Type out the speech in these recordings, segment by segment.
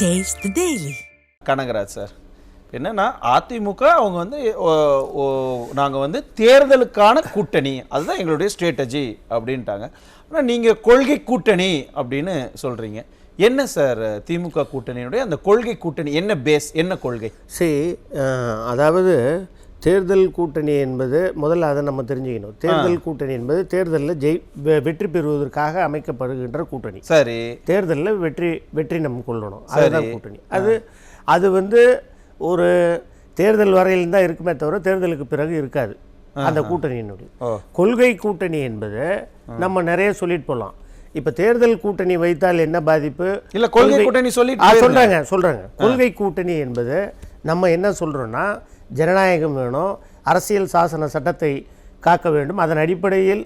Taste the Daily. Kanagaraj sir, என்னன்னா அதிமுக அவங்க வந்து நாங்கள் வந்து தேர்தலுக்கான கூட்டணி, அதுதான் எங்களுடைய ஸ்ட்ராட்டஜி அப்படின்ட்டாங்க. ஆனால் நீங்கள் கொள்கை கூட்டணி அப்படின்னு சொல்கிறீங்க. என்ன சார் திமுக கூட்டணியுடைய அந்த கொள்கை கூட்டணி, என்ன பேஸ், என்ன கொள்கை? அதாவது தேர்தல் கூட்டணி என்பது முதல்ல அதை நம்ம தெரிஞ்சுக்கணும். தேர்தல் கூட்டணி என்பது தேர்தலில் வெற்றி பெறுவதற்காக அமைக்கப்படுகின்ற கூட்டணி. சரி, தேர்தலில் வெற்றி நம்ம கொள்ளணும், அதுதான் கூட்டணி. அது வந்து ஒரு தேர்தல் வரையில் தான் இருக்குமே தவிர தேர்தலுக்கு பிறகு இருக்காது அந்த கூட்டணியினுடைய. கொள்கை கூட்டணி என்பது நம்ம நிறைய சொல்லிட்டு போகலாம். இப்போ தேர்தல் கூட்டணி வைத்தால் என்ன பாதிப்பு இல்லை, கொள்கை கூட்டணி சொல்கிறாங்க. கொள்கை கூட்டணி என்பது நம்ம என்ன சொல்கிறோன்னா, ஜனநாயகம் வேணும், அரசியல் சாசன சட்டத்தை காக்க வேண்டும், அதன் அடிப்படையில்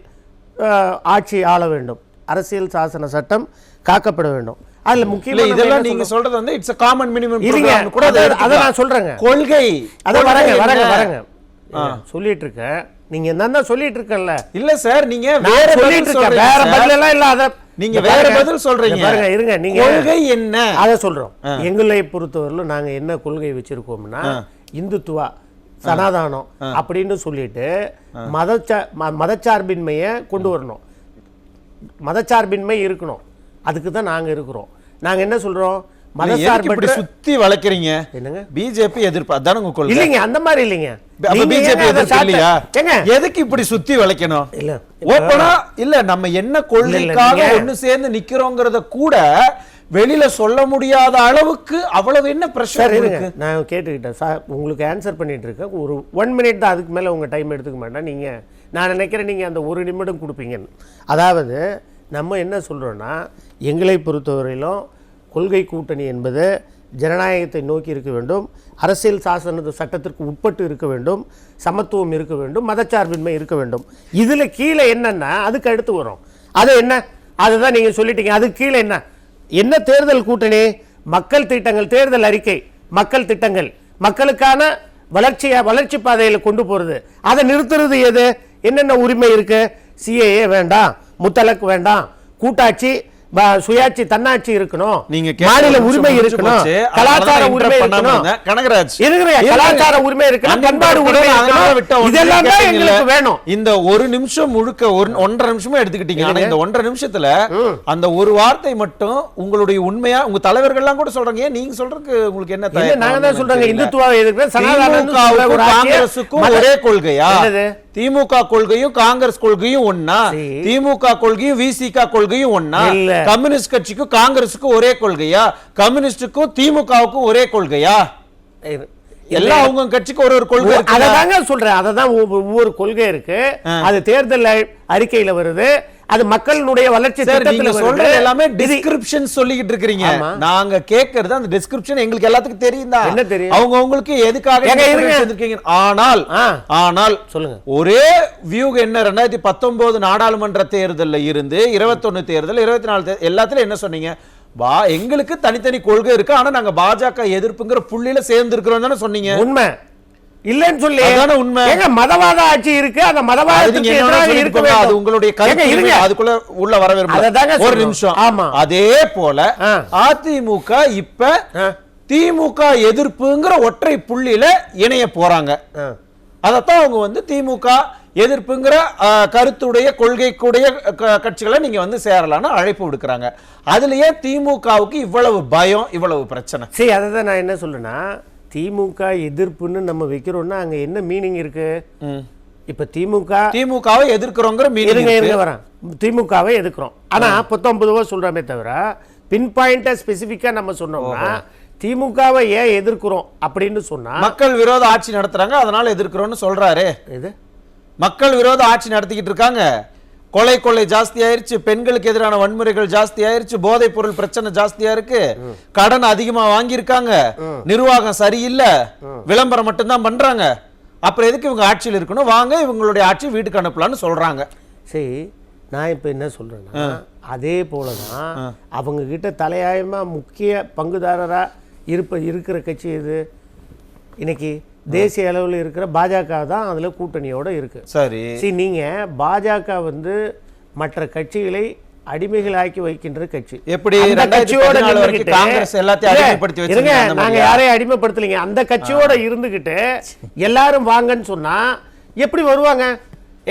ஆட்சி ஆள வேண்டும், அரசியல் சாசன சட்டம் காக்கப்பட வேண்டும். அதில் முக்கியமாக இதெல்லாம் நீங்க சொல்றது வந்து இட்ஸ் a common minimum கூட அதை நான் சொல்றேங்க. கொள்கை அதை வரங்க சொல்லிட்டு இருக்கேன். நீங்க என்ன சொல்லிட்டு இருக்கல? இல்ல சார், நீங்க வேற பதில் எல்லாம் இல்ல, அத நீங்க வேற பதில் சொல்றீங்க. பாருங்க, இருங்க, நீங்க கொள்கை என்ன அத சொல்றோம். எங்களை பொறுத்தவரையிலும் நாங்க என்ன கொள்கை வச்சிருக்கோம்னா, இந்துத்துவா, சனாதானம் அப்படின்னு சொல்லிட்டு மதச்சார்பின்மையை கொண்டு வரணும், மதச்சார்பின்மை இருக்கணும். அதுக்கு தான் நாங்க இருக்கிறோம். நாங்க என்ன சொல்றோம், மதச்சார்பற்ற சுத்தி வளைக்கிறீங்க. என்னங்க பிஜேபி எதிர்ப்பு? அதான உங்க கொள்கை. இல்லைங்க, அந்த மாதிரி இல்லைங்க. பிஜேபி எதிர்ப்பு இல்லையா? எதுக்கு இப்படி சுத்தி வளைக்கணும்? இல்ல ஓப்பனா இல்ல, நம்ம என்ன கொள்கைக்காக ஒண்ணு சேர்ந்து நிக்கிறோங்கிறத கூட வெளியில சொல்ல முடியாத அளவுக்கு அவ்வளவு என்ன பிரஷர் இருக்கு. நான் கேட்டுக்கிட்டேன் சார், உங்களுக்கு ஆன்சர் பண்ணிட்டு இருக்கேன். ஒரு 1 மினிட் தான், அதுக்கு மேல உங்க டைம் எடுத்துக்க மாட்டேன். நீங்க, நான் நினைக்கிறேன் நீங்க அந்த 1 நிமிடம் கொடுப்பீங்கன்னு. அதாவது நம்ம என்ன சொல்றோம்னா, எங்களை பொறுத்தவரையிலும் கொள்கை கூட்டணி என்பது ஜனநாயகத்தை நோக்கி இருக்க வேண்டும், அரசியல் சாசன சட்டத்திற்கு உட்பட்டு இருக்க வேண்டும், சமத்துவம் இருக்க வேண்டும், மதச்சார்பின்மை இருக்க வேண்டும். இதில் கீழே என்னன்னா அதுக்கு அடுத்து வரும். அது என்ன, அதுதான் நீங்கள் சொல்லிட்டீங்க. அதுக்கு கீழே என்ன தேர்தல் கூட்டணி? மக்கள் திட்டங்கள், தேர்தல் அறிக்கை, மக்கள் திட்டங்கள், மக்களுக்கான வளர்ச்சி பாதையில் கொண்டு போகிறது. அதை நிறுத்துறது எது? என்னென்ன உரிமை இருக்கு? சிஏஏ வேண்டாம், முத்தலக் வேண்டாம், கூட்டாட்சி, சுயாட்சி, தன்னாட்சி இருக்கணும், மாநில உரிமை இருக்கணும், கலாச்சார உரிமை இருக்கணும், கலாச்சார உரிமை இருக்கணும், பண்பாடு உரிமை இருக்கணும். இதெல்லாம் தான் எங்களுக்கு வேணும். இந்த 1 நிமிஷம் முழுக்க 1.5 நிமிஷமா எடுத்துக்கிட்டீங்க. ஆனா இந்த 1.5 நிமிஷத்துல அந்த ஒரு வார்த்தை மட்டும் உங்களுடைய உண்மையா உங்க தலைவர்கள்லாம் கூட சொல்றாங்க. நீங்க சொல்றதுக்கு உங்களுக்கு என்ன தயக்கம்? நாங்க தான் சொல்றாங்க, இந்துத்துவாவை எதிர்க்கிறேன், சனாதனத்துக்கும் காங்கிரஸுக்கும் ஒரே கொள்கையா? திமுக கொள்கையும் காங்கிரஸ் கொள்கையும் ஒன்னா? திமுக கொள்கையும் விசிக கொள்கையும் ஒன்னா? கம்யூனிஸ்ட் கட்சிக்கும் காங்கிரஸுக்கும் ஒரே கொள்கையா? கம்யூனிஸ்டுக்கும் திமுகவுக்கும் ஒரே கொள்கையா? எல்லாம் அவங்க கட்சிக்கு ஒரு கொள்கை. அததாங்க சொல்றேன், அததான் ஒவ்வொரு கொள்கை இருக்கு. அது தேர்தல் அறிக்கையில வருது, அது மக்களுடைய வளர்ச்சி திட்டத்துல சொல்றது எல்லாமே டிஸ்கிரிப்ஷன் சொல்லிக்கிட்டு இருக்கீங்க. நாங்க கேக்குறது அந்த டிஸ்கிரிப்ஷன் எங்களுக்கு எல்லாத்துக்கும் தெரியும் தான். என்ன தெரியும்? அவங்க உங்களுக்கு எதுக்காக செஞ்சிருக்கீங்க? ஆனால் சொல்லுங்க, ஒரே வியூ என்ன, 2019 நாடாளுமன்ற தேர்தல்ல இருந்து 21 தேர்தல், 24 எல்லாத்துலயும் என்ன சொன்னீங்க? எங்களுக்கு தனித்தனி கொள்கை இருக்கு, ஆனா நாங்க பாஜக எதிர்ப்புங்கிற புள்ளியில சேர்ந்து இருக்கிறோம் தானே சொன்னீங்க. உண்மை இல்லன்னு சொல்லி உண்மை. மதவாத ஆட்சி இருக்கு, அந்த மதவாதத்துக்கு எதிராக இருக்கு. அது உங்களுடைய கருத்து, அதுக்குள்ள உள்ள வர விரும்பல. ஒரு நிமிஷம். ஆமா, அதே போல அதிமுக இப்ப திமுக எதிர்ப்புங்கிற ஒற்றை புள்ளியில இணைய போறாங்க. அதத்தான் அவங்க வந்து திமுக எதிர்ப்புங்கிற கருத்துடைய கொள்கைக்குடைய கட்சிகளை நீங்க வந்து சேரலான்னு அழைப்பு விடுக்கிறாங்க. அதுலயே திமுகவுக்கு இவ்வளவு பயம், இவ்வளவு பிரச்சனை? சரி, அதை தான் நான் என்ன சொல்றேன்னா, திமுக எதிர்ப்புன்னு நம்ம வைக்கிறோம்னா அங்க என்ன மீனிங் இருக்கு? இப்ப திமுகவை எதிர்க்கிறோங்கிற மீனிங் வரேன். திமுகவை எதிர்க்கிறோம், ஆனா 19 சொல்றமே தவிர பின் பாயிண்டா ஸ்பெசிபிக்கா நம்ம சொன்னோம்னா திமுகவை ஏன் எதிர்க்கிறோம் அப்படின்னு சொன்னா, மக்கள் விரோத ஆட்சி நடத்துறாங்க அதனால எதிர்க்கிறோம்னு சொல்றாரு. இது மக்கள் விரோத ஆட்சி நடத்திக்கிட்டு இருக்காங்க, கொலை ஜாஸ்தி ஆயிருச்சு, பெண்களுக்கு எதிரான வன்முறைகள் ஜாஸ்தி ஆயிருச்சு, போதைப் பொருள் பிரச்சனை ஜாஸ்தியா இருக்கு, கடன் அதிகமா வாங்கி இருக்காங்க, நிர்வாகம் சரியில்லை, விளம்பரம் மட்டும்தான் பண்றாங்க, அப்புறம் எதுக்கு இவங்க ஆட்சியில் இருக்கணும், வாங்க இவங்களுடைய ஆட்சி வீட்டுக்கு அனுப்பலான்னு சொல்றாங்க. சரி, நான் இப்ப என்ன சொல்றேன்னா, அதே போலதான் அவங்க கிட்ட தலையாயமா முக்கிய பங்குதாரரா இருக்கிற கட்சி இது இன்னைக்கு தேசிய அளவில் இருக்கிற பாஜக தான் அதில் கூட்டணியோட இருக்கு. சரி, நீங்க பாஜக வந்து மற்ற கட்சிகளை அடிமைகளாக்கி வைக்கின்ற கட்சி. எப்படி அந்த கட்சியோட வரைக்கும் காங்கிரஸ் எல்லாத்தையும் அடிமைப்படுத்தி வச்சிருங்க. நாங்க யாரையும் அடிமைப்படுத்தலீங்க. அந்த கட்சியோட இருந்துகிட்டு எல்லாரும் வாங்கன்னு சொன்னா எப்படி வருவாங்க?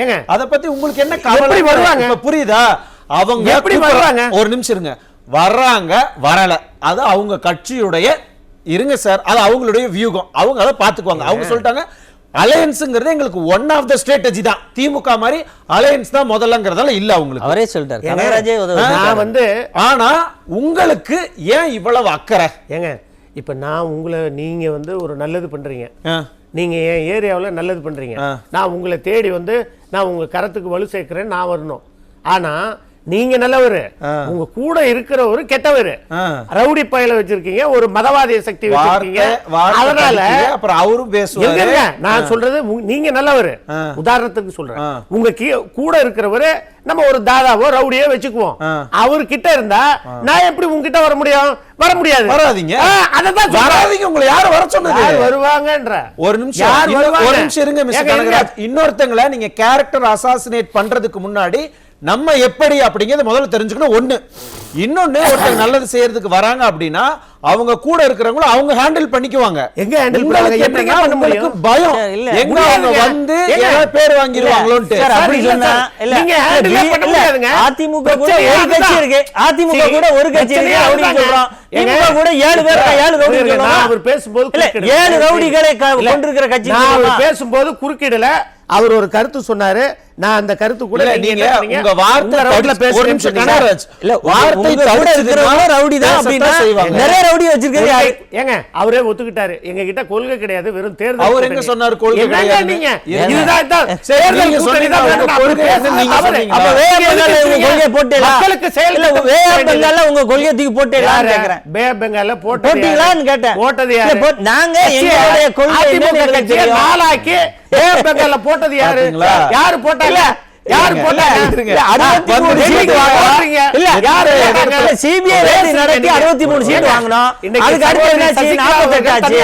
ஏங்க அத பத்தி உங்களுக்கு என்ன கவலை? வருவாங்க புரியுதா? அவங்க எப்படி வருவாங்க? ஒரு நிமிஷம் இருங்க. வர்றாங்க வரல, அது அவங்க கட்சியுடைய இருங்க சார், அது அவங்களுடைய வியூகம், அவங்க அதை பாத்துக்குவாங்க. அவங்க சொல்லிட்டாங்க அலையன்ஸ்ங்கிறது எங்களுக்கு ஒன் ஆஃப் த ஸ்ட்ராட்டஜி தான். திமுக மாதிரி அலையன்ஸ் தான் முதல்லங்கிறதால இல்ல அவங்களுக்கு. அவரே சொல்லிட்டாரு. நான் வந்து ஆனா உங்களுக்கு ஏன் இவ்வளவு அக்கறை? ஏங்க இப்ப நான் உங்களை நீங்க வந்து ஒரு நல்லது பண்றீங்க, நீங்க என் ஏரியாவில் நல்லது பண்றீங்க, நான் உங்களை தேடி வந்து நான் உங்க கரத்துக்கு வலு சேர்க்கிறேன், நான் வரணும். ஆனா நீங்க நல்லவரு, உங்க கூட இருக்கிறவரு கெட்டவரு, ரவுடி பயல வச்சிருக்கீங்க, ஒரு மதவாதிய சக்தி வச்சிருக்கீங்க. அதனால அப்புறம் அவரும் பேசுவாரு. நான் சொல்றது நீங்க நல்லவரு. உதாரணத்துக்கு சொல்றேன், உங்க கூட இருக்கிறவரு நம்ம ஒரு தாதாவோ ரவுடியோ வச்சுக்குவோம். அவரு கிட்ட இருந்தா நான் எப்படி உங்ககிட்ட வர முடியும்? வர முடியாது. வராதீங்க. அததான் வராதீங்க. உங்களை யாரும் வர சொன்னது? வருவாங்கன்ற. ஒரு நிமிஷம் இருங்க மிஸ்டர் கனகராஜ். இன்னொருத்தங்களை நீங்க கேரக்டர் அசாசினேட் பண்றதுக்கு முன்னாடி நம்ம எப்படி அப்படிங்கறத முதல்ல தெரிஞ்சுக்கணும். ஒண்ணு. இன்னொன்னு, ஒருத்தர் நல்லது செய்யறதுக்கு வராங்க அப்படின்னா அவங்க கூட இருக்கிறவங்க அவங்க ஹேண்டில் பண்ணிக்குவாங்க. எங்க ஹேண்டில் பண்ணுவாங்க? எப்படிங்க பண்ண முடியும்? பயம் எங்க அவங்க வந்து ஏதாவது பேர் வாங்கிடுவாங்களோன்னு. சார் அப்படி சொன்னா நீங்க ஹேண்டில் பண்ண முடியாதுங்க. அதிமுக கூட ஒரு கட்சி இருக்கு, அதிமுக கூட ஒரு கட்சி இருக்கு அப்படி சொல்றோம். திமுக கூட 7 பேர் 7 ரவுடி இருக்காங்க. அவர் பேசும்போது 7 ரவுடிகளை கொண்டிருக்கிற கட்சி. அவர் பேசும்போது குறுக்கிடல, அவர் ஒரு கருத்து சொன்னாரு. நான் அந்த கருத்து கூட நீங்க உங்க வார்த்தை ரவுடில பேசுறீங்க கனகராஜ். இல்ல வார்த்தை கூட இருக்கிறவங்க ரவுடி தான் அப்படினா நிறைய ரவுடி வச்சிருக்கீங்க. ஏங்க அவரே ஒத்துக்கிட்டாரு, எங்க கிட்ட கொள்கை கிடையாது, வெறும் தேர்தல். அவர் எங்க சொன்னார் கொள்கை கிடையாது? நீங்க இதுதான் தேர்தல் கூட்டணி தான் வேணும். கொள்கை என்ன நீங்க சொன்னீங்க? அப்ப வேய பெங்கால்ல உங்க கொள்கை போட்டேல? மக்களுக்கு செயல் இல்ல. வேய பெங்கால்ல உங்க கொள்கை தூக்கி போட்டேலான்னு கேக்குறேன். வேய பெங்கால்ல போட்டீங்களான்னு கேட்டேன். போட்டது யாரு? நாங்க எங்களுடைய கொள்கை என்ன கட்சியை நாளாக்கி வேய பெங்கால்ல போட்டது யாரு? யாரு போட்டாங்க? யார் போட்டாங்க? 63 சீட் வாங்குறீங்க. இல்ல யார் சிபிஐ ரேட் நடத்தி 63 சீட் வாங்குனோம். அதுக்கு அடுத்து என்னாச்சு? 48 ஆச்சு.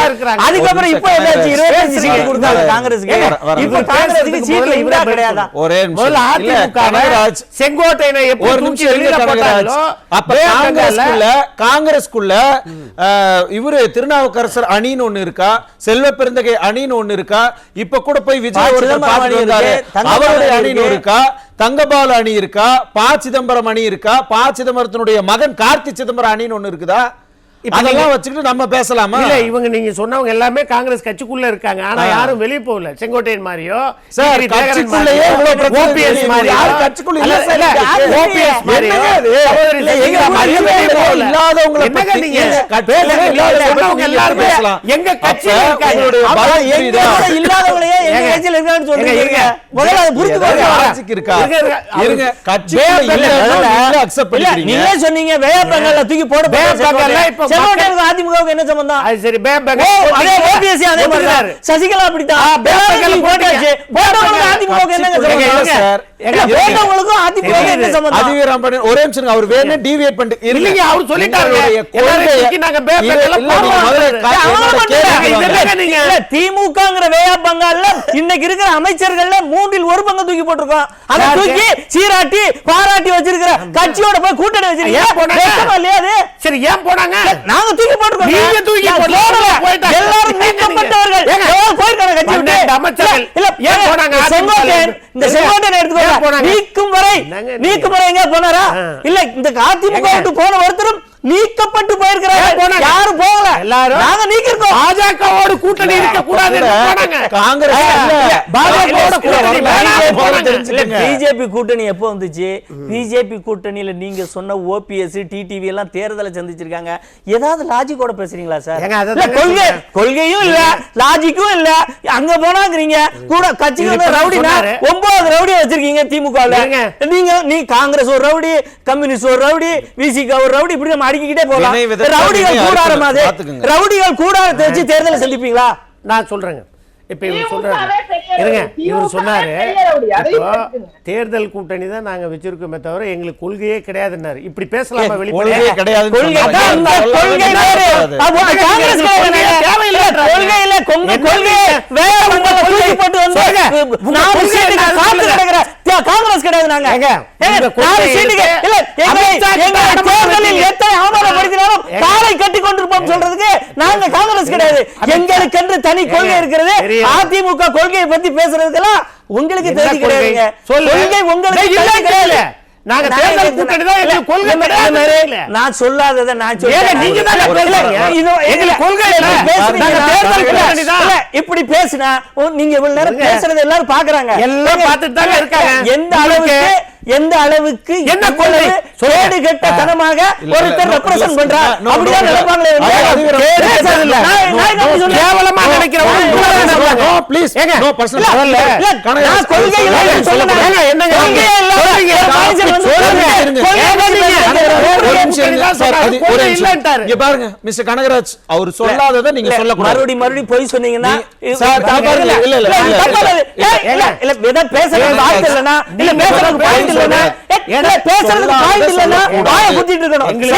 அதுக்கு அப்புறம் இப்போ என்னாச்சு? 25 சீட் கொடுத்தாங்க காங்கிரஸ்க்கு. இப்போ காங்கிரஸ்க்கு சீட்ல இவரா கிடையாதா? ஒரே முதல்ல அதிமுக செங்கோட்டையனை எப்போ தூக்கி வெளியில போட்டாங்களோ அப்ப காங்கிரஸ்க்குள்ள இவரு திருநாவுக்கரசர் அணின்னு ஒண்ணு இருக்கா, செல்வ பெருந்தகை அணின்னு ஒண்ணு இருக்கா, இப்ப கூட போய் விஜய் அவருடைய அணின்னு இருக்கா, தங்கபால் அணி இருக்கா, ப சிதம்பரம் அணி இருக்கா, ப சிதம்பரத்தினுடைய மகன் கார்த்தி சிதம்பரம் அணின்னு ஒண்ணு இருக்குதா? அதெல்லாம் வச்சுக்கிட்டு நம்ம பேசலாமா? இல்ல இவங்க நீங்க சொன்னவங்க எல்லாமே காங்கிரஸ் கட்சிக்குள்ள இருக்காங்க. ஆனா யாரும் வெளிய போகல. செங்கோட்டையன் மாதிரியோ சார் கட்சிக்குள்ளேயே ஓபிஎஸ் மாதிரி யார் கட்சிக்குள்ள இல்ல சார். ஓபிஎஸ் மாதிரி எங்க போகல. இல்லாதவங்க என்னங்க நீங்க பேசவே இல்லாதவங்க எல்லாரும் பேசலாம். எங்க கட்சியில இருக்காங்க. எங்க இல்லாதவங்களே எங்க கட்சியில இருக்கான்னு சொல்றீங்க. முதல்ல அது புரிஞ்சுக்கோங்க. கட்சிக்கு இருக்கா? இருங்க கட்சிக்குள்ள இல்ல அக்செப்ட் பண்ணிக்கிறீங்க. நீங்க சொன்னீங்க வேய பெங்கால்ல தூக்கி போட பெங்கால்ல இப்ப செங்கோட்டையனுக்கு அதிமுகவுக்கு என்ன சம்பந்தம்? அது சரி பேபங்க அதே ஓபிஎஸ் அதே மாதிரி சசிகலா அப்படிதான் பேபங்க போட்டாச்சு. போட்டவங்களுக்கு அதிமுகவுக்கு என்ன சம்பந்தம் சார்? எங்க போட்டவங்களுக்கு அதிமுகவுக்கு என்ன சம்பந்தம்? அதிவீரம் பண்ணி ஒரே நிமிஷம் அவர் வேணே டீவியேட் பண்ணிட்டு இல்லங்க அவர் சொல்லிட்டாங்க. எல்லாரும் நாங்க பேபங்கல இல்ல திமுகங்கற வேய பெங்கால்ல இன்னைக்கு இருக்கிற அமைச்சர்கள்ல 3 1 பங்கு தூக்கி போட்டுருக்கோம். அத தூக்கி சீராட்டி பாராட்டி வச்சிருக்கிற கட்சியோட போய் கூட்டணி வச்சிருக்கீங்க. சரி ஏன் போனாங்க? நாங்க தூக்கி போட்டுறோம். நீங்க தூக்கி போட்டீங்க. எல்லாரும் நீக்கப்பட்டவர்கள் போய்க்கான கட்சி விட்டு அமைச்சர்கள் இல்ல ஏன் போனாங்க? செங்கோட்டையன் இந்த செங்கோட்டையன் எடுத்துக்கோங்க. நீக்கும் வரை எங்க போனாரா? இல்ல இந்த அதிமுக விட்டு போன ஒருத்தரும் நீக்கப்பட்டு போயிருக்கிறாங்க. யாரும் போகல. எல்லாரும் நாங்க நீக்கிருக்கோம். பாஜகவோட கூட்டணி இருக்க கூடாது போனாங்க. காங்கிரஸ் பாஜகவோட கூட்டணி வேணாம். பிஜேபி கூட்டணி எப்போ வந்துச்சு? பிஜேபி கூட்டணியில நீங்க சொன்ன ஓபிஎஸ் டிடிவி எல்லாம் தேர்தலை சந்திச்சிருக்காங்க. ஏதாவது லாஜிக்கோட பேசுறீங்களா சார்? கொள்கையும் இல்ல லாஜிக்கும் இல்ல. அங்க போனாங்கறீங்க கூட கட்சிக்கு ரவுடினா 9 ரவுடி வச்சிருக்கீங்க திமுகல. நீ காங்கிரஸ் ஒரு ரவுடி, கம்யூனிஸ்ட் ஒரு ரவுடி, விசிக ஒரு ரவுடி, இப்படி அடிக்கிட்டே போலாம். ரவுடிகள் கூடாரம் அது. ரவுடிகள் கூடாரத்தை வச்சு தேர்தலை சந்திப்பீங்களா? நான் சொல்றேங்க. இப்ப இவர் சொல்றாரு இருங்க, இவர் சொன்னாரு தேர்தல் கூட்டணி தான் நாங்க வச்சிருக்கோமே தவிர எங்களுக்கு கொள்கையே கிடையாதுன்னாரு. இப்படி பேசலாமா? வெளிப்படையா கிடையாது. கொள்கை வேற. அப்ப காங்கிரஸ் தேவையில்லை. கொள்கை இல்ல கொள்கை வேற. உங்களை தூக்கி போட்டு வந்து நான் காத்து கிடக்குற காங்கிரஸ் கிடையாது. நாங்க ஏங்க, ஏங்க, நாலு சீட்டுக்கு இல்ல, எங்களை தேர்தலில் எத்தனை அவமானப்படுத்தினாலும் காலை கட்டி கொண்டிருப்போம் சொல்றதுக்கு நாங்க காங்கிரஸ் கிடையாது. எங்களுக்கென்று தனி கொள்கை இருக்கிறது. அதிமுக கொள்கையை பத்தி பேசுறதுக்கெல்லாம் உங்களுக்கு தெரிஞ்சு கிடையாதுங்க. கொள்கை உங்களுக்கு கிடையாது. நாங்க தேர்தல் கூட்டணி தான், எங்களுக்கு கொள்கை கிடையாது. நான் சொல்லாததை நான் சொல்றேன். நீங்க தான் பேசுறீங்க. எங்களுக்கு கொள்கை இல்ல. நாங்க தேர்தல் கூட்டணி தான். இப்படி பேசினா நீங்க இவ்வளவு நேரம் பேசுறது எல்லாரும் பாக்குறாங்க, எல்லாம் பார்த்துட்டு தான் இருக்காங்க. எந்த அளவுக்கு என்ன கொள்கை கேடு கெட்ட தனமாக ஒருத்தர் ரெப்ரசன்ட் பண்றா அப்படிதான் நினைப்பாங்களே. கேவலமா நினைக்கிறவங்க ப்ளீஸ் நோ பர்சனல் நான் கொள்கை இல்லைன்னு சொல்றேன். என்னங்க இங்க பாருங்க மிஸ்டர் கனகராஜ் அவர் சொல்லாததை நீங்க சொல்லக்கூடாது. மறுபடியும் போய் சொன்னீங்கன்னா சார் இல்ல இல்ல வித பேசுறது வார்த்தை இல்லனா இல்ல பேசுறது பாயிண்ட் இல்லனா பேசுறது பாயிண்ட் இல்லனா வாயை குத்திட்டு இருக்கணும். நீங்க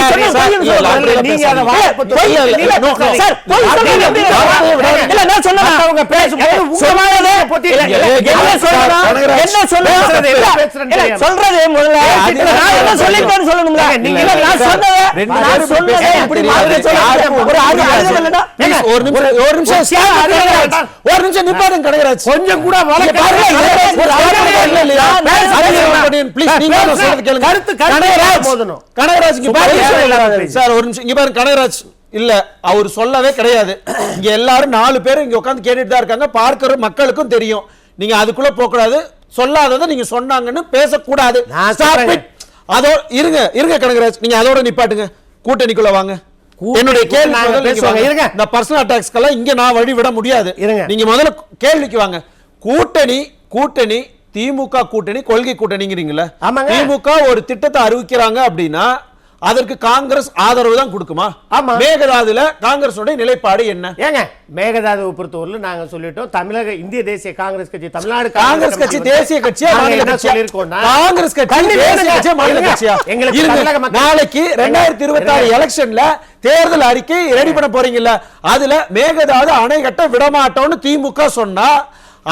அத வாயை குத்தி சார் போய் சொல்லுங்க. இல்ல நான் சொன்னா அவங்க பேசும்போது சொல்லாதே என்ன சொல்றது சொல்றது முதல்ல நான் என்ன சொல்லிட்டேன்னு சொல்லணும்ல. நீங்க நான் சொன்னதே இப்படி மாதிரி சொல்லுங்க. ஒரு நிமிஷம் நிப்பாருங்க கனகராஜ். கொஞ்சம் கூட கனகராஜ் இல்ல அவர் சொல்லவே கிடையாது. இங்க எல்லாரும் 4 பேர் இங்க உட்கார்ந்து கேட்டுட்டு தான் இருக்காங்க. பார்க்கிற மக்களுக்கும் தெரியும். நீங்க அதுக்குள்ள போக கூடாது. சொல்லாததை நீங்க சொன்னாங்கன்னு பேசக்கூடாது. அதோ இருங்க கனகராஜ், நீங்க அதோட நிப்பாட்டுங்க. கூட்டணிக்குள்ள வாங்க. என்னுடைய கேள்வி இந்த பர்சனல் அட்டாக்ஸ்க்கெல்லாம் இங்க நான் வழி விட முடியாது. நீங்க முதல்ல கேள்விக்கு வாங்க. கூட்டணி திமுக கூட்டணி கொள்கை கூட்டணிங்கிறீங்களா? திமுக ஒரு திட்டத்தை அறிவிக்கிறாங்க அப்படின்னா அதற்கு காங்கிரஸ் ஆதரவு தான் கொடுக்குமா? மேகதாதுல காங்கிரஸோட நிலைப்பாடு என்ன? ஏங்க மேகதாதுவை பொறுத்தவரையில் நாங்க சொல்லிட்டோம், தமிழக இந்திய தேசிய காங்கிரஸ் கட்சி தமிழ்நாடு காங்கிரஸ் கட்சி தேசிய கட்சியா மாநில கட்சியா? காங்கிரஸ் கட்சி தேசிய கட்சியா மாநில கட்சியா? நாளைக்கு 2026 எலெக்ஷன்ல தேர்தல் அறிக்கை ரெடி பண்ண போறீங்கல்ல, அதுல மேகதாது அணை கட்ட விடமாட்டோம்னு திமுக சொன்னா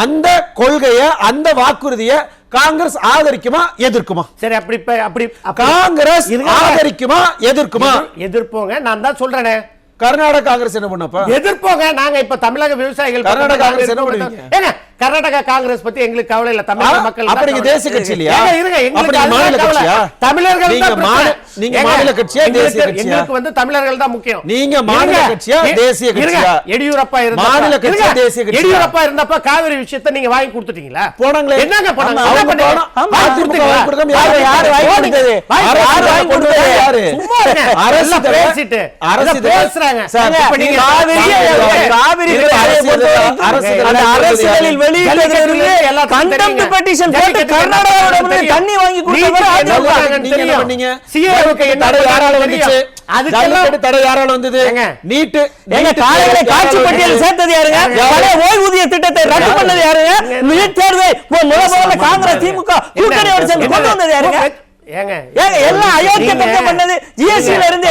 அந்த கொள்கைய அந்த வாக்குறுதியை காங்கிரஸ் ஆதரிக்குமா எதிர்க்குமா? சரி, அப்படி காங்கிரஸ் ஆதரிக்குமா எதிர்க்குமா? எதிர்ப்போங்க. நான் தான் சொல்றேனே, கர்நாடக காங்கிரஸ் என்ன பண்ணப்ப எதிர்ப்போங்க. நாங்க இப்ப தமிழக விவசாயிகள் கர்நாடக காங்கிரஸ் என்ன பண்ணுவீங்க? ஏங்க கர்நாடக காங்கிரஸ் பத்தி எங்களுக்கு கவலை இல்ல. தமிழக மக்கள் அப்ப நீங்க தேசிய கட்சி இல்லையா? இருங்க, எங்களுக்கு மாநில கட்சியா? தமிழர்கள் நீங்க மாநில கட்சியா தேசிய கட்சியா? எங்களுக்கு வந்து தமிழர்கள் தான் முக்கியம். நீங்க மாநில கட்சியா தேசிய கட்சியா? எடியூரப்பா இருந்தா மாநில கட்சியா தேசிய கட்சியா? எடியூரப்பா இருந்தப்ப காவிரி விஷயத்தை நீங்க வாங்கி கொடுத்துட்டீங்களா? போனாங்களே. என்னங்க போனாங்க? அதிமுக வாங்கி கொடுத்தோம். யார் வாங்கி கொடுத்தது? யார் வாங்கி கொடுத்தது? யாரு? சும்மா இருங்க. அரசு பேசிட்டு அரசு பேசுறாங்க. இப்ப நீங்க காவிரி அரசியலில் வெளியிட்டது கண்டெம்ட் பெட்டிஷன் போட்டு கர்நாடகாவோட தண்ணி வாங்கி கொடுத்தவர் நீங்க என்ன பண்ணீங்க? சிஏவுக்கு தடை யாரால வந்துச்சு? அதுக்கெல்லாம் தடை யாரால வந்தது? நீட் எங்க காலையில காட்சி பட்டியல் சேர்த்தது யாருங்க? பழைய ஓய்வூதிய திட்டத்தை ரத்து பண்ணது யாருங்க? நீட் தேர்வை முதல்ல காங்கிரஸ் திமுக கூட்டணியோட சேர்ந்து கொண்டு வந்தது யாருங்க? ஏங்க எல்லாம் அயோக்கிய திட்டம் பண்ணது. ஜிஎஸ்டில இருந்து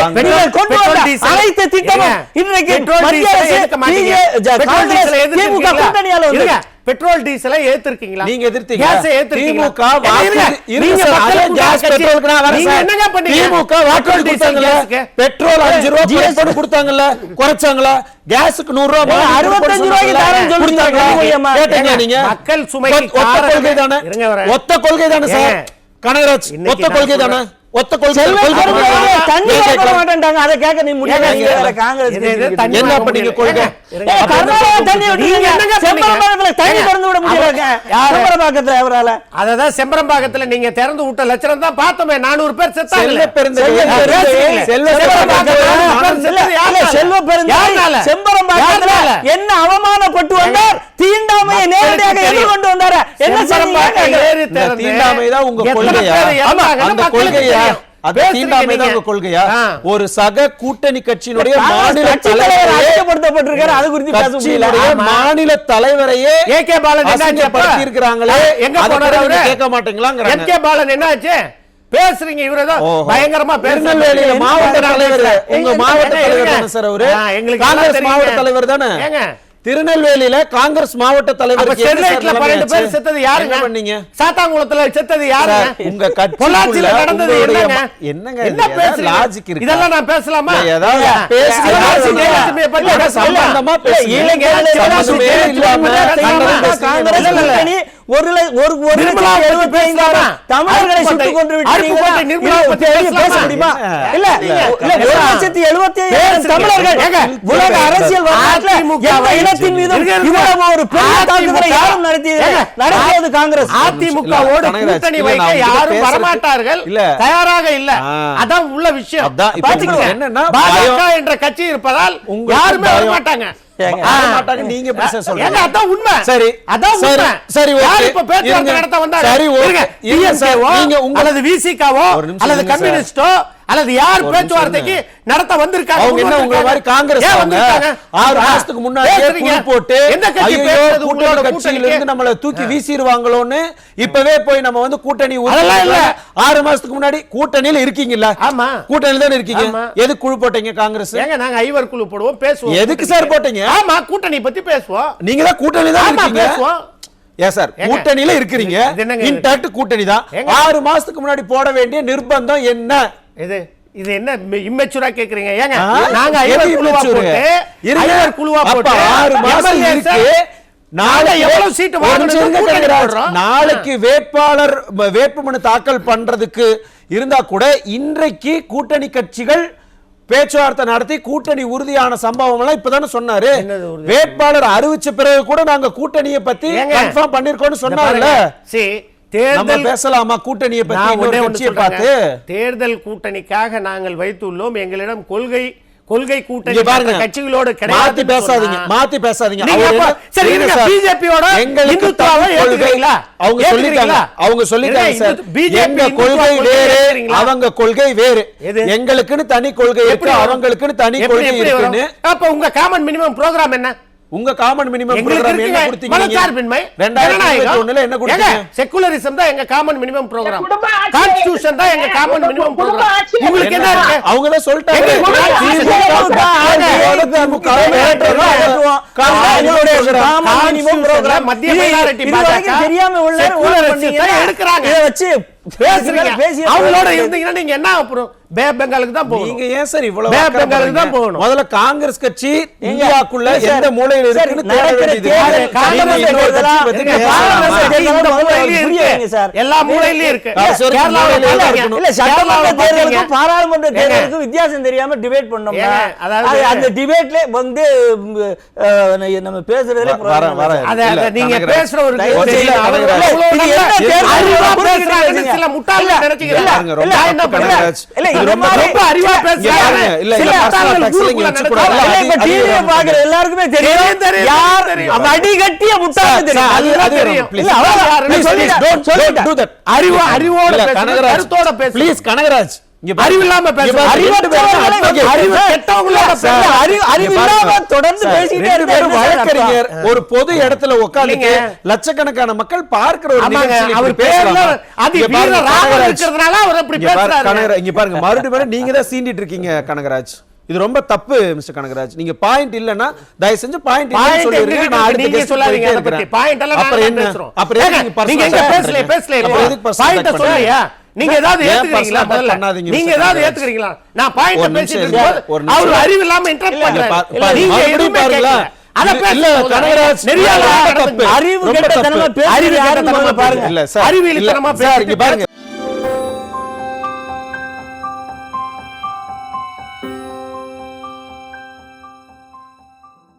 கொண்டு வந்த அனைத்து திட்டமும் இன்றைக்கு மத்திய அரசு திமுக கூட்டணியால வந்து பெட்ரோல் டீசலை ஏத்துறீங்களா? நீங்க எதிர்த்தீங்க. கேஸ் ஏத்துறீங்க. திமுக கேஸ் பெட்ரோலுக்கு நான் வரேன் சார். என்னங்க பண்ணீங்க? திமுக வாக்குறுதி கொடுத்தாங்கல, பெட்ரோல் 5 ரூபாய் ஜிஎஸ்டி கொடுத்தாங்கல, குறைச்சாங்களா? கேஸ்க்கு 100 ரூபாய் 65 ரூபாய்க்கு தரேன்னு சொல்லிட்டாங்க. கேட்டீங்க நீங்க? மக்கள் சுமை ஒத்த கொள்கை தானே? ஒத்த கொள்கை தானே சார் கனகராஜ்? ஒத்த கொள்கை தானே? ஒத்த கொள்கை தண்ணி கொடுக்க மாட்டேன்டாங்க. அதை கேட்க நீ முடியாது. காங்கிரஸ் என்ன பண்ணீங்க கொள்கை? கர்நாடகா தண்ணி விட்டீங்க. செம்பரம்பாக்கத்துல தண்ணி திறந்து விட முடியலங்க. செம்பரம்பாக்கத்துல அவரால அததான் செம்பரம்பாக்கத்துல நீங்க திறந்து விட்ட லட்சணம் தான் பார்த்தோமே. 400 பேர் செத்தாங்க. செல்வ பெருந்தகை செம்பரம்பாக்கத்துல என்ன அவமானப்பட்டு வந்தார்? தீண்டாமையை நேரடியாக எதிர்கொண்டு வந்தாரு. என்ன தீண்டாமை தான் உங்க கொள்கையா? அந்த கொள்கையா? கொள்கையா? ஒரு சக கூட்டணி கட்சியினுடைய மாநில தலைவர் அது குறித்து பேச முடியல. மாநில தலைவரையே ஏகே பாலன் அசிங்கப்படுத்தி இருக்காங்களே, எங்க போனாரு கேட்க மாட்டீங்களா? ஏகே பாலன் என்ன ஆச்சு? பேசுறீங்க இவரதான் பயங்கரமா திருநெல்வேலியில மாவட்ட தலைவர், உங்க மாவட்ட தலைவர் தானே சார் அவரு? காங்கிரஸ் மாவட்ட தலைவர் தானே? திருநெல்வேலியில காங்கிரஸ் மாவட்ட தலைவர் ஸ்டெர்லைட்ல 12 பேர் செத்தது யாருங்க? பண்ணீங்க? சாத்தாங்குளத்துல செத்தது யாருங்க? உங்க கட்சி பொள்ளாச்சியில நடந்தது என்னங்க? என்னங்க என்ன பேசுறீங்க? லாஜிக் இருக்கு? இதெல்லாம் நான் பேசலாமா? ஏதாவது பேசுறீங்க ஜெயலட்சுமியை பத்தி சம்பந்தமா பேசுறீங்க. இல்லைங்க, சம்பந்தமே இல்லாம காங்கிரஸ் கூட்டணி ஒரு தமிழர்களை சுட்டுக் கொன்று பேச முடியுமா? இல்ல 1,75,000 தமிழர்கள் உலக அரசியல் வரலாற்றில் இனத்தின் மீது இவ்வளவு ஒரு பெரிய தாக்குதலை யாரும் நடத்தியது காங்கிரஸ். அதிமுகவோடு கூட்டணி வைக்க யாரும் வரமாட்டார்கள், தயாராக இல்ல. அதான் உள்ள விஷயம். என்னன்னா பாஜக என்ற கட்சி இருப்பதால் யாருமே வரமாட்டாங்க. நீங்க சொல்றீங்க அதான் உண்மை. சரி அதான் உண்மை. சரி யார் இப்ப பேச்சுவார்த்தை நடத்த வந்தாங்க? சரி நீங்க உங்களது விசிகாவோ அல்லது கம்யூனிஸ்டோ அல்லது யார் பேச்சுவார்த்தைக்கு நடத்த வந்திருக்காங்க? அவங்க என்ன உங்க மாதிரி காங்கிரஸ் 6 மாசத்துக்கு முன்னாடியே குழு போட்டு உங்களோட கட்சியில இருந்து நம்மள தூக்கி வீசிடுவாங்களோன்னு இப்பவே போய் நம்ம வந்து கூட்டணி 6 மாசத்துக்கு முன்னாடி கூட்டணியில இருக்கீங்கல்ல? ஆமா, கூட்டணியில தானே இருக்கீங்க. எதுக்கு குழு போட்டீங்க காங்கிரஸ்? ஏங்க நாங்க ஐவர் குழு போடுவோம், பேசுவோம். எதுக்கு சார் போட்டீங்க? ஆமா, கூட்டணி பத்தி பேசுவோம். நீங்க தான் கூட்டணி தான் இருக்கீங்க. பேசுவோம். ஏன் சார் கூட்டணியில இருக்கிறீங்க? இன்டாக்ட் கூட்டணி தான். 6 மாசத்துக்கு முன்னாடி போட வேண்டிய நிர்பந்தம் என்ன? இது என்ன இம்மெச்சூரா கேக்குறீங்க? ஏங்க நாங்க ஐவர் குழுவா போட்டு 6 மாசம் இருக்கு. எவ்வளவு சீட் நாளைக்கு வேட்புமனு தாக்கல் பண்றதுக்கு இருந்தா கூட இன்றைக்கு கூட்டணி கட்சிகள் பேச்சுவார்த்தை நடத்தி கூட்டணி உறுதியான சம்பவம் எல்லாம் இப்பதானே சொன்னாரு. வேட்பாளர் அறிவிச்ச பிறகு கூட நாங்க கூட்டணியை பத்தி கன்ஃபார்ம் பண்ணிருக்கோம்னு சொன்னார்ல. தேர்தல் பேசலாமா கூட்டணியை பத்தி? தேர்தல் கூட்டணிக்காக நாங்கள் வைத்துள்ளோம். எங்களிடம் கொள்கை கூட்டணி கட்சிகளோடு மாத்தி பேசாதீங்க, மாத்தி பேசாதீங்க. பிஜேபியோட அவங்க சொல்லிட்டாங்க எங்க கொள்கை வேறு, அவங்க கொள்கை வேறு. எங்களுக்குன்னு தனி கொள்கை இருக்கு, அவங்களுக்குன்னு தனி கொள்கை இருக்குன்னு. அப்ப உங்க காமன் மினிமம் ப்ரோகிராம் என்ன? உங்க காமன் மினிமம் ப்ரோகிராம் என்ன கொடுத்தீங்க? மதச்சார்பின்மை 2021ல என்ன கொடுத்தீங்க? செக்குலரிசம் தான் எங்க காமன் மினிமம் ப்ரோகிராம். கான்ஸ்டிடியூஷன் தான் எங்க காமன் மினிமம் ப்ரோகிராம். உங்களுக்கு என்ன இருக்கு? அவங்க தான் சொல்லிட்டாங்க மத்திய மைனாரிட்டி பாஜக தெரியாம உள்ள எடுக்கறாங்க. இத வச்சு பேசுறீங்க. அவங்களோட இருந்தீங்கன்னா நீங்க என்ன அப்புறம் பெங்காலுக்கு தான் போகணும். நீங்க ஏன் சார் இவ்வளவு பெங்காலுக்கு தான் போகணும்? முதல்ல காங்கிரஸ் கட்சி இந்தியாக்குள்ள எந்த மூலையில இருக்குன்னு எல்லா மூலையிலயும் இருக்கு. பாராளுமன்ற தேர்தலுக்கு வித்தியாசம் தெரியாம டிபேட் பண்ணோம்னா அந்த டிபேட்ல வந்து நம்ம பேசுறதுல நீங்க பேசுற ஒரு எல்லாருக்குமே தெரியும். அடிகட்டிய முட்டாள் அறிவோட கனகராஜ் அறிவில்லாம வழக்கறிஞர் ஒரு பொது இடத்துல உட்கார்ந்து லட்சக்கணக்கான மக்கள் பார்க்கிற ஒரு இங்க பாருங்க, மறுபடியும் நீங்க தான் சீண்டிட்டு இருக்கீங்க கனகராஜ். இது ரொம்ப தப்பு மிஸ்டர் கனகராஜ். நீங்க பாயிண்ட் இல்லனா தயவு செஞ்சு பாயிண்ட் இல்லன்னு சொல்லிருங்க. நான் அடுத்து நீங்க சொல்லாதீங்க அத பத்தி. பாயிண்ட் எல்லாம் நான் பேசுறோம். அப்புறம் நீங்க பேசல பாயிண்ட் சொல்லுங்க. நீங்க ஏதாவது ஏத்துக்கிறீங்களா? முதல்ல நீங்க ஏதாவது ஏத்துக்கிறீங்களா? நான் பாயிண்ட் பேசிட்டு இருக்கும்போது அவர் அறிவு இல்லாம இன்டரப்ட் பண்றாரு. நீங்க எதுவுமே கேட்கல. அத பேசல கனகராஜ். நிறைய தப்பு. அறிவு கெட்டதனமா பேசுறீங்க. பாருங்க. அறிவு இல்லத்தனமா பேசுறீங்க. பாருங்க.